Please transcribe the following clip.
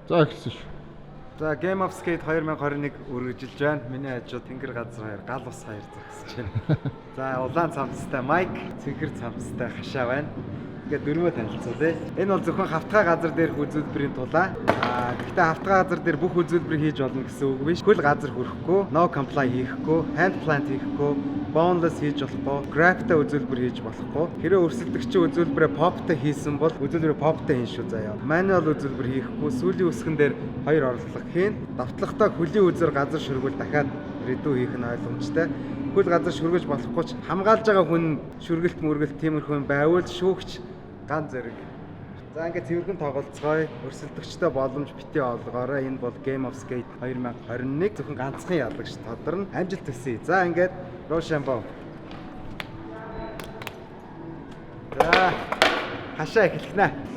За эхэлсэн шүү. За Game of Skate 2021 үргэлжилж байна. Миний хажууд Тэнгэр газар 2, гал ус 2 зогсож байна. За улаан цамцтай Майк, цэнхэр цамцтай Хашаа байна. Ингээд дөрвөө танилцуулъя. Энэ бол зөвхөн хавтгай газар дээрх үзүүлбэрийн тулаа. Гэхдээ хавтгай газар дээр бүх үзүүлбэрийг хийж болно гэсэн үг биш. Хөл газар хүрэхгүй, no comply хийхгүй, hand plant хийхгүй, boneless хийж болохгүй, graph-тай үзүүлбэр хийж болохгүй. Хэрэв өрсөлдөгчийн үзүүлбэрээ pop-тай хийсэн бол үзүүлбэрээ pop-тай хийн шүү заяа. Manual үзүүлбэр хийхгүй, сүүлийн үсгэн дээр 2 орлого хийн. Давтлагатай хөлийн үзэр газар шүргүүл дахиад redo хийх нь ойлгомжтой. Хөл газар шүргэж болохгүй ч хамгаалж байгаа хүн шүргэлт мөргөлт тиймэрхүү байвал шүүгч ган зэрэг. За ингээд цэвэрхэн тоглолцгоё. Өрсөлдөгчтэй боломж бити олгоорой. Энэ бол Game of Skate 2021 зөвхөн ганцхан ялагч тодорно. Амжилт хүсье. За ингээд Рошамбо. За хашаа эхлэх нэ.